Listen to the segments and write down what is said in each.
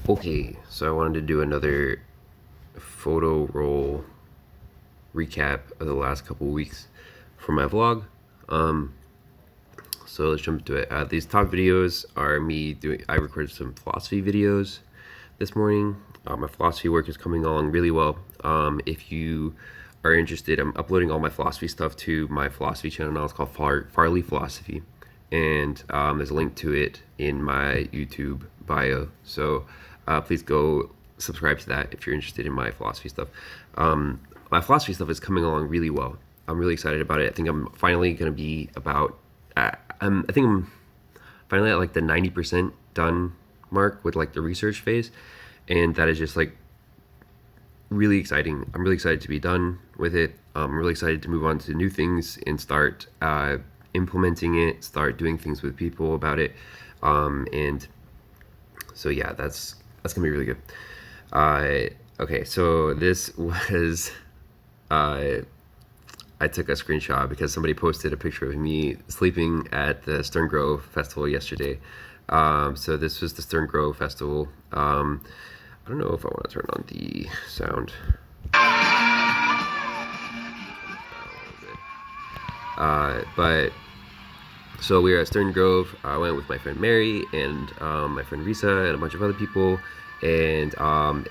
Okay, so I wanted to do another photo roll recap of the last couple weeks for my vlog. So let's jump into it. These top videos are me doing. I recorded some philosophy videos this morning. My philosophy work is coming along really well. If you are interested, I'm uploading all my philosophy stuff to my philosophy channel now. It's called Farley Philosophy, and there's a link to it in my YouTube bio. So please go subscribe to that if you're interested in my philosophy stuff. My philosophy stuff is coming along really well. I'm really excited about it. I think I'm finally going to be about. I think I'm finally at like the 90% done mark with like the research phase, and that is just like really exciting. I'm really excited to be done with it. I'm really excited to move on to new things and start implementing it, start doing things with people about it, and so yeah, that's gonna be really good. Okay, so this was I took a screenshot because somebody posted a picture of me sleeping at the Stern Grove Festival yesterday. So this was the Stern Grove Festival. I don't know if I want to turn on the sound. But so we were at Stern Grove. I went with my friend Mary and my friend Risa and a bunch of other people. And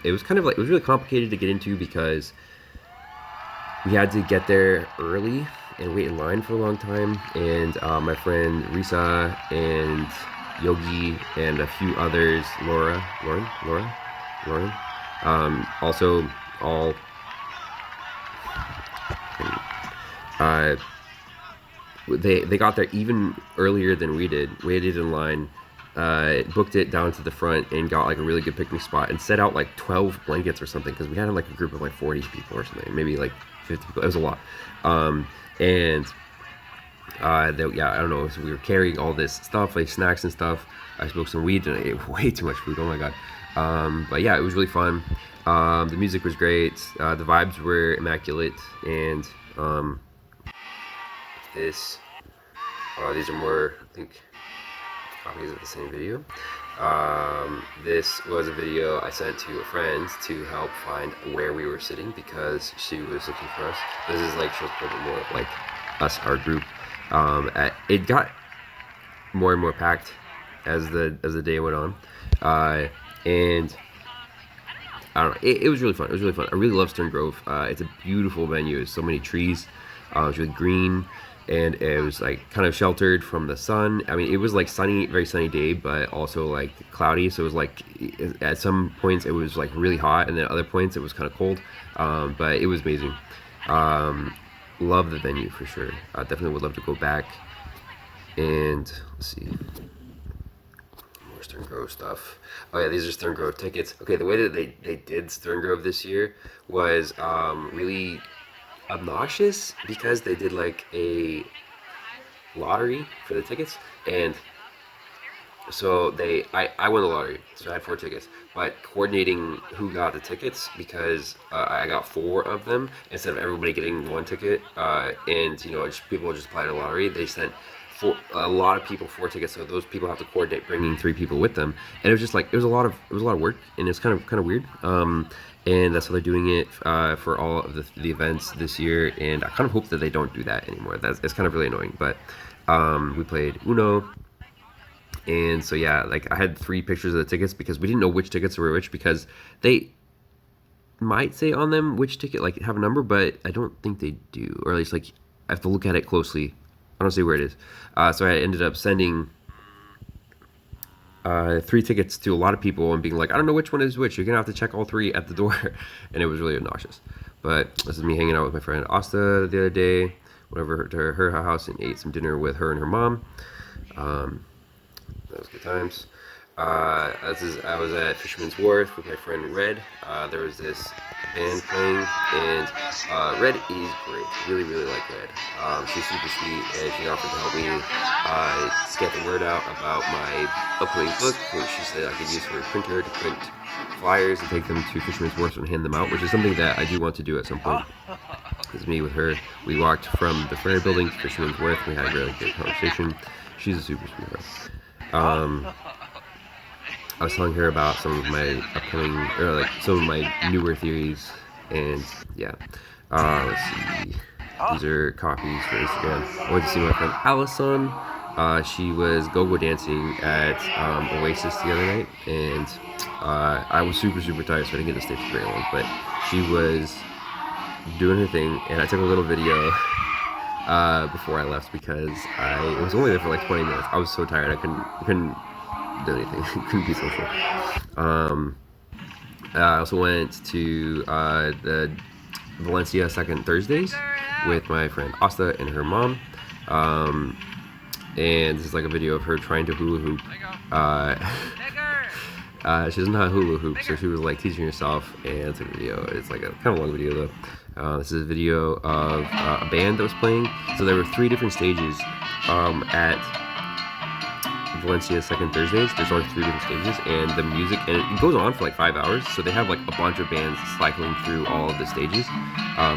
it was kind of like, it was really complicated to get into because we had to get there early and wait in line for a long time. And my friend Risa and Yogi and a few others, Lauren, also all they got there even earlier than we did, waited in line, booked it down to the front and got like a really good picnic spot and set out like 12 blankets or something because we had like a group of like 40 people or something, maybe like 50 people. It was a lot. Yeah, I don't know, so we were carrying all this stuff, like snacks and stuff. I smoked some weed and I ate way too much food, oh my god. But yeah, it was really fun. The music was great, the vibes were immaculate, and these are more, I think, copies of the same video. This was a video I sent to a friend to help find where we were sitting because she was looking for us. This is like, shows a little bit more of like us, our group. It got more and more packed as the day went on, and I don't know. It was really fun. It was really fun. I really love Stern Grove. It's a beautiful venue. There's so many trees. It's really green, and it was like kind of sheltered from the sun. I mean, it was like sunny, very sunny day, but also like cloudy. So it was like at some points it was like really hot, and then at other points it was kind of cold. But it was amazing. Love the venue for sure. Definitely would love to go back. And let's see, more Stern Grove stuff. Oh yeah, these are Stern Grove tickets. Okay, the way that they did Stern Grove this year was really obnoxious because they did like a lottery for the tickets, and so I won the lottery, so I had 4 tickets, but coordinating who got the tickets, because I got 4 of them instead of everybody getting 1 ticket, and you know, people just apply to the lottery. They sent a lot of people 4 tickets, so those people have to coordinate bringing 3 people with them, and it was just like it was a lot of work, and it's kind of weird. And that's how they're doing it for all of the events this year, and I kind of hope that they don't do that anymore. It's kind of really annoying, but we played Uno. And so yeah, like I had 3 pictures of the tickets because we didn't know which tickets were which, because they might say on them which ticket like have a number, but I don't think they do, or at least like I have to look at it closely. I don't see where it is. So I ended up sending 3 tickets to a lot of people and being like, I don't know which one is which. You're gonna have to check all 3 at the door, and it was really obnoxious. But this is me hanging out with my friend Asta the other day. Went over to her house and ate some dinner with her and her mom. That was good times. I was at Fisherman's Wharf with my friend Red. There was this band playing, and Red is great. Really, really like Red. She's super sweet, and she offered to help me get the word out about my upcoming book, which she said I could use for a printer to print flyers and take them to Fisherman's Wharf and hand them out, which is something that I do want to do at some point. It's me with her. We walked from the ferry building to Fisherman's Wharf. We had a really good conversation. She's a super sweetheart. I was telling her about some of my upcoming, or like some of my newer theories, and yeah. Let's see. These are copies for Instagram. I went to see my friend Allison. She was go-go dancing at Oasis the other night, and I was super tired, so I didn't get to stay for very long. But she was doing her thing, and I took a little video before I left because I was only there for like 20 minutes. I was so tired, I couldn't do anything. Couldn't be social. I also went to the Valencia Second Thursdays with my friend Asta and her mom. And this is like a video of her trying to hula hoop. She doesn't know how to hula hoop, so she was like teaching herself, and it's a video. It's like a kind of long video though. This is a video of a band that was playing. So there were 3 different stages at Valencia Second Thursdays. There's only 3 different stages, and the music, and it goes on for like 5 hours. So they have like a bunch of bands cycling through all of the stages.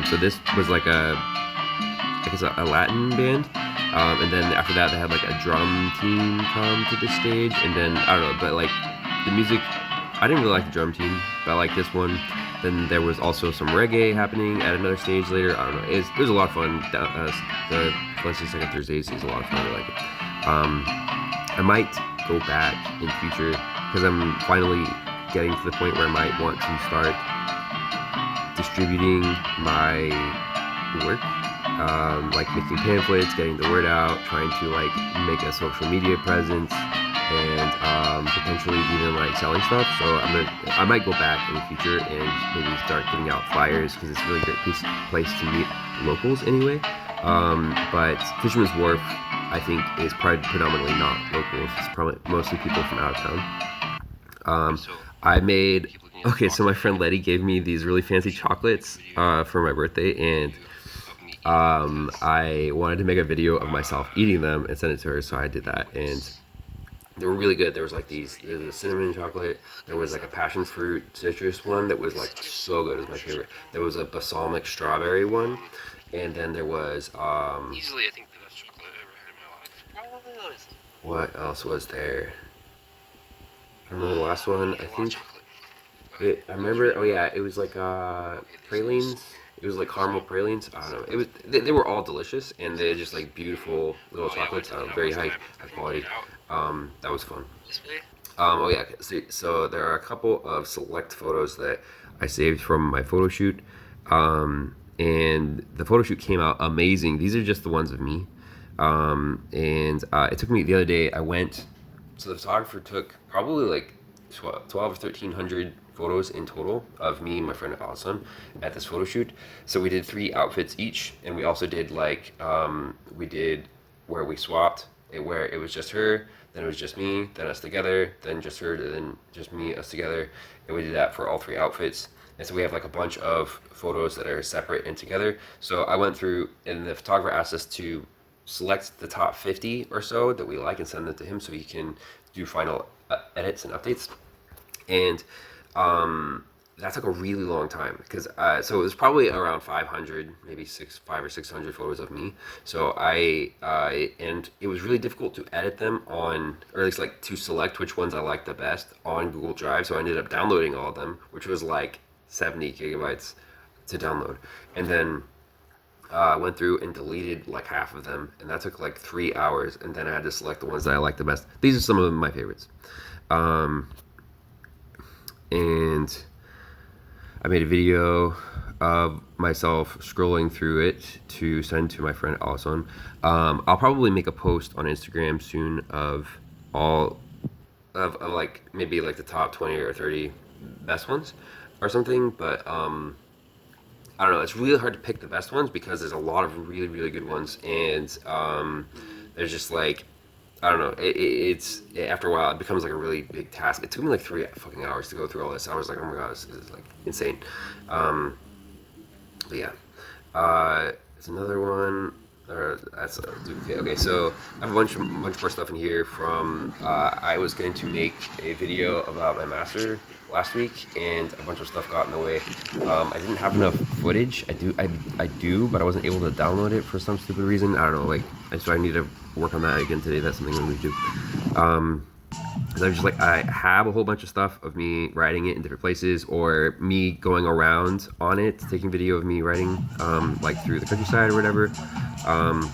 So this was like I guess a Latin band. And then after that, they had like a drum team come to the stage, and then I don't know, but like the music, I didn't really like the drum team, but I like this one. Then there was also some reggae happening at another stage later. I don't know. It was a lot of fun. The Valencia Second Thursdays is a lot of fun. I like it. I might go back in future because I'm finally getting to the point where I might want to start distributing my work. Like making pamphlets, getting the word out, trying to like make a social media presence, and potentially even like selling stuff. So I might go back in the future and maybe start giving out flyers because it's a really great place to meet locals anyway. But Fisherman's Wharf, I think, is probably predominantly not locals. It's probably mostly people from out of town. So my friend Letty gave me these really fancy chocolates for my birthday, and I wanted to make a video of myself eating them and send it to her, so I did that, and they were really good. There was like there's a cinnamon chocolate, there was like a passion fruit citrus one that was like so good. It was my favorite. There was a balsamic strawberry one, and then there was easily, I think, the best chocolate I've ever had in my life. Probably honest. What else was there? I remember the last one. I think I remember. Oh yeah, it was like pralines. It was like caramel pralines. I don't know. They were all delicious, and they're just like beautiful little chocolates. Very high quality. That was fun. Oh yeah. So there are a couple of select photos that I saved from my photo shoot, and the photo shoot came out amazing. These are just the ones of me, and it took me the other day. So the photographer took probably like 12 or 1,300 photos in total of me and my friend Allison at this photo shoot. So we did 3 outfits each, and we also did like we did where we swapped where it was just her, then it was just me, then us together, then just her, then just me, us together, and we did that for all 3 outfits. And so we have like a bunch of photos that are separate and together. So I went through, and the photographer asked us to select the top 50 or so that we like and send them to him so he can do final edits and updates. And that took a really long time because so it was probably around 500, maybe 500 or 600 photos of me. So and it was really difficult to edit them on, or at least like to select which ones I liked the best on Google Drive. So I ended up downloading all of them, which was like 70 gigabytes to download, and then went through and deleted like half of them, and that took like 3 hours, and then I had to select the ones that I liked the best. These are some of my favorites. And I made a video of myself scrolling through it to send to my friend Allison. I'll probably make a post on Instagram soon of all of like maybe like the top 20 or 30 best ones or something, but I don't know, it's really hard to pick the best ones because there's a lot of really good ones, and there's just like, I don't know, it's after a while it becomes like a really big task. It took me like 3 fucking hours to go through all this. I was like, oh my god, this is like insane. But yeah, it's another one. That's a duplicate. Okay, so I have a bunch more stuff in here from I was going to make a video about my master last week, and a bunch of stuff got in the way. I didn't have enough footage. I do, but I wasn't able to download it for some stupid reason. I don't know, like, so I need to work on that again today. That's something I'm going to do. because I just like I have a whole bunch of stuff of me riding it in different places, or me going around on it, taking video of me riding like through the countryside or whatever. Um,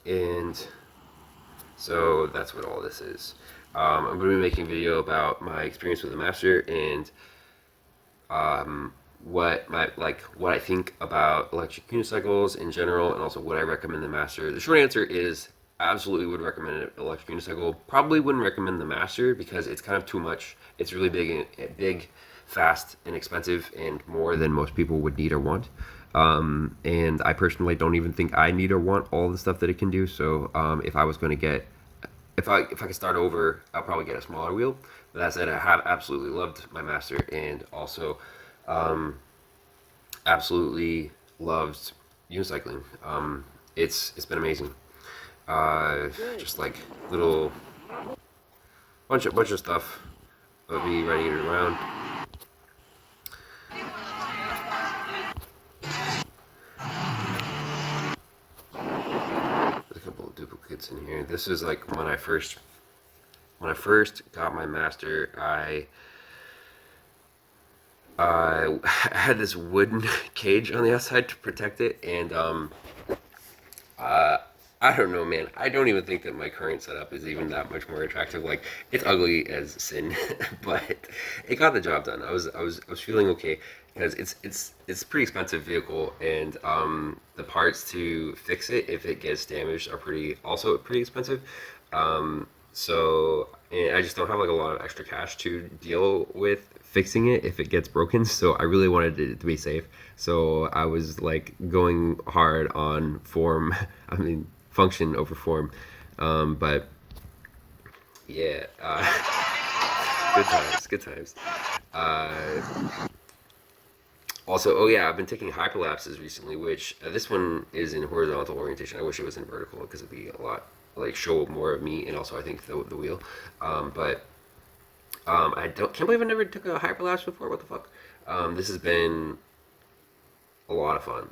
and so that's what all this is. I'm going to be making a video about my experience with the Master and what I think about electric unicycles in general, and also what I recommend the Master. The short answer is I absolutely would recommend an electric unicycle. Probably wouldn't recommend the Master because it's kind of too much. It's really big, fast, and expensive, and more than most people would need or want. And I personally don't even think I need or want all the stuff that it can do. So if I was going to get if I could start over, I'll probably get a smaller wheel. But that said, I have absolutely loved my Master, and also absolutely loved unicycling. It's been amazing. Just like little bunch of stuff of me riding it around. There's a couple of duplicates in here. This is like when I first got my Master. I had this wooden cage on the outside to protect it, and uh, I don't know, man. I don't even think that my current setup is even that much more attractive. Like, it's ugly as sin, but it got the job done. I was feeling okay because it's a pretty expensive vehicle, and the parts to fix it if it gets damaged are pretty expensive. So and I just don't have like a lot of extra cash to deal with fixing it if it gets broken. So I really wanted it to be safe. So I was like going hard on form. I mean, function over form. But yeah, good times, good times. Uh, Also, oh yeah, I've been taking hyperlapses recently, which this one is in horizontal orientation. I wish it was in vertical because it'd be a lot like show more of me, and also I think the wheel. But I don't can't believe I never took a hyperlapse before. What the fuck? This has been a lot of fun.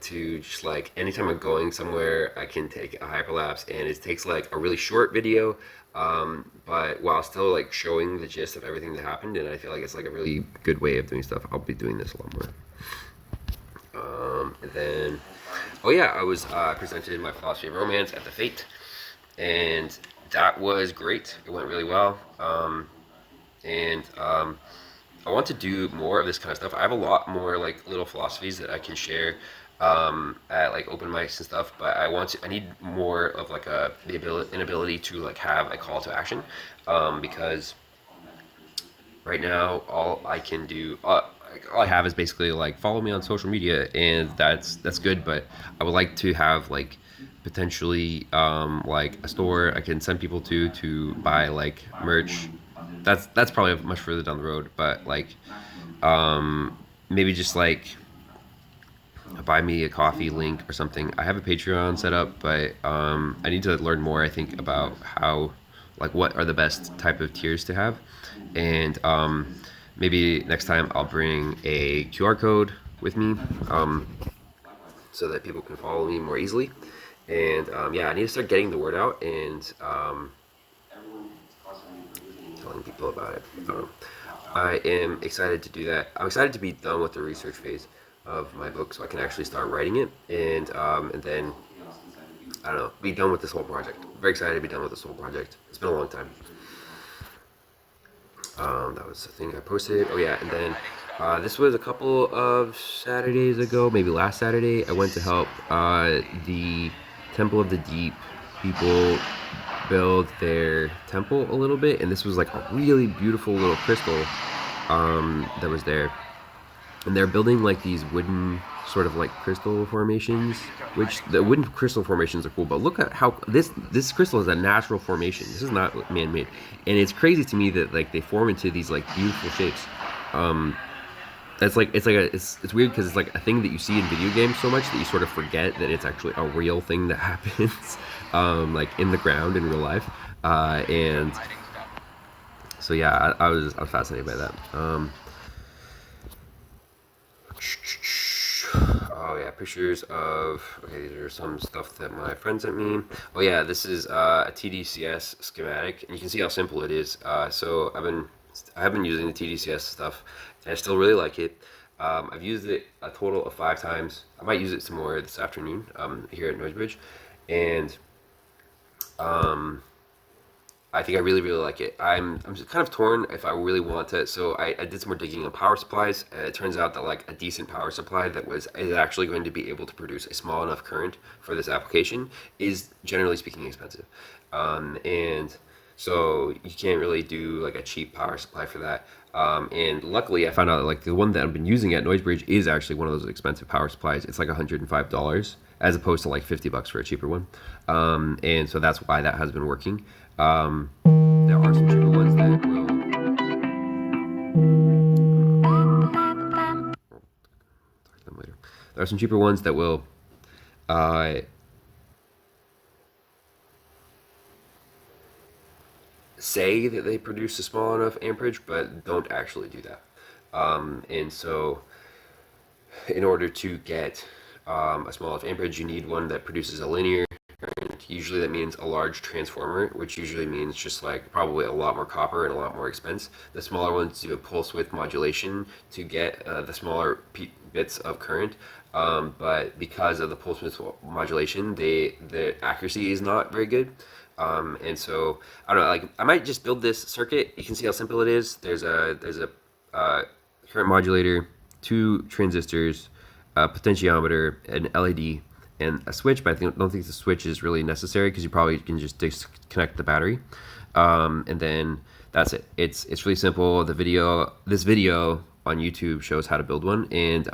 To just like anytime I'm going somewhere, I can take a hyperlapse, and it takes like a really short video, but while still like showing the gist of everything that happened, and I feel like it's like a really good way of doing stuff. I'll be doing this a lot more. And then, oh yeah, I was presented my philosophy of romance at the Fate, and that was great. It went really well, and I want to do more of this kind of stuff. I have a lot more like little philosophies that I can share at like open mics and stuff. But I need more of like an ability to like have a call to action, because right now all I can do, all I have is basically like follow me on social media, and that's good. But I would like to have like potentially like a store I can send people to buy like merch. That's probably much further down the road, but like maybe just like buy me a coffee link or something. I have a Patreon set up, but I need to learn more. I think about how like what are the best type of tiers to have, and maybe next time I'll bring a QR code with me, so that people can follow me more easily. And yeah, I need to start getting the word out and telling people about it. I am excited to do that. I'm excited to be done with the research phase of my book, so I can actually start writing it, and then I don't know, be done with this whole project. Very excited to be done with this whole project. It's been a long time. That was the thing I posted. Oh yeah, and then this was a couple of Saturdays ago, maybe last Saturday. I went to help the Temple of the Deep people build their temple a little bit, and this was like a really beautiful little crystal that was there, and they're building like these wooden sort of like crystal formations, which the wooden crystal formations are cool, but look at how this crystal is a natural formation. This is not man-made, and it's crazy to me that like they form into these like beautiful shapes. It's weird because it's like a thing that you see in video games so much that you sort of forget that it's actually a real thing that happens like in the ground in real life, and so yeah, I was fascinated by that. Oh yeah, got pictures of, okay, these are some stuff that my friend sent me. Oh yeah, this is a TDCS schematic, and you can see how simple it is. So I have been using the TDCS stuff, and I still really like it. I've used it a total of 5 times. I might use it some more this afternoon here at Noisebridge, and I think I really, really like it. I'm just kind of torn if I really want to. So I did some more digging on power supplies. It turns out that like a decent power supply that is actually going to be able to produce a small enough current for this application is generally speaking expensive, and so you can't really do like a cheap power supply for that. And luckily, I found out that, like the one that I've been using at Noisebridge is actually one of those expensive power supplies. It's like $105 as opposed to like $50 for a cheaper one. And so that's why that has been working. There are some cheaper ones that will. Talk to them later. There are some cheaper ones that will uh, say that they produce a small enough amperage, but don't actually do that. And so, in order to get a small enough amperage, you need one that produces a linear current. Usually that means a large transformer, which usually means just like probably a lot more copper and a lot more expense. The smaller ones do a pulse width modulation to get the smaller bits of current. But because of the pulse width modulation, the accuracy is not very good. And so I don't know. Like I might just build this circuit. You can see how simple it is. There's a current modulator, 2 transistors, a potentiometer, an LED, and a switch. But don't think the switch is really necessary because you probably can just disconnect the battery, and then that's it. It's really simple. This video on YouTube shows how to build one, and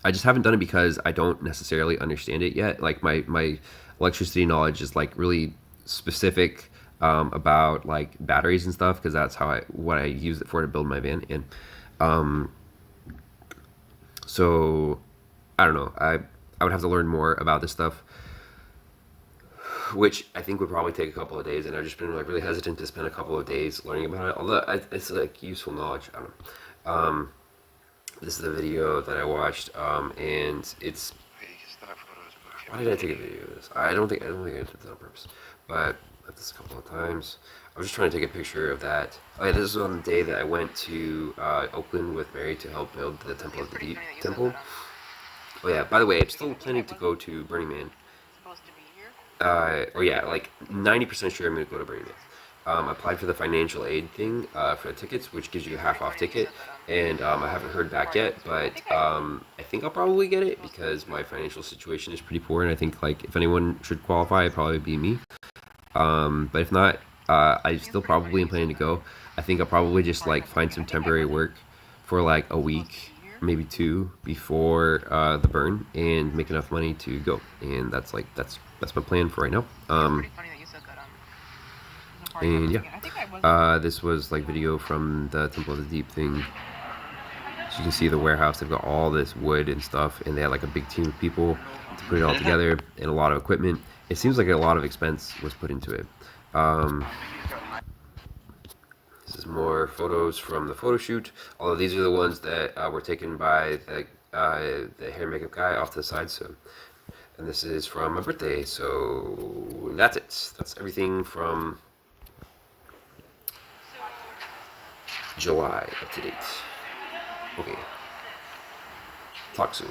I just haven't done it because I don't necessarily understand it yet. Like my electricity knowledge is like really specific about like batteries and stuff because that's what I use it for to build my van. And so I don't know. I would have to learn more about this stuff, which I think would probably take a couple of days. And I've just been like really hesitant to spend a couple of days learning about it. Although it's like useful knowledge. I don't know. This is the video that I watched, and it's. Why did I take a video of this? I don't think I did this on purpose, but I did this a couple of times. I was just trying to take a picture of that. Oh yeah, this was on the day that I went to Oakland with Mary to help build the Temple of the Deep temple. Oh yeah, by the way, I'm still planning to go to Burning Man. Oh yeah, like 90% sure I'm going to go to Burning Man. I applied for the financial aid thing for the tickets, which gives you a half-off ticket, and I haven't heard back yet, but I think I'll probably get it because my financial situation is pretty poor, and I think like if anyone should qualify, it'd probably be me. But if not, I still probably am planning to go. I think I'll probably just like find some temporary work for like a week, maybe 2 before the burn, and make enough money to go. And that's my plan for right now. And yeah, this was like video from the Temple of the Deep thing. So you can see the warehouse. They've got all this wood and stuff, and they had like a big team of people to put it all together, and a lot of equipment. It seems like a lot of expense was put into it. This is more photos from the photo shoot. Although these are the ones that were taken by the hair and makeup guy off to the side. So, and this is from my birthday. So that's it. That's everything from July up to date. Okay. Talk soon.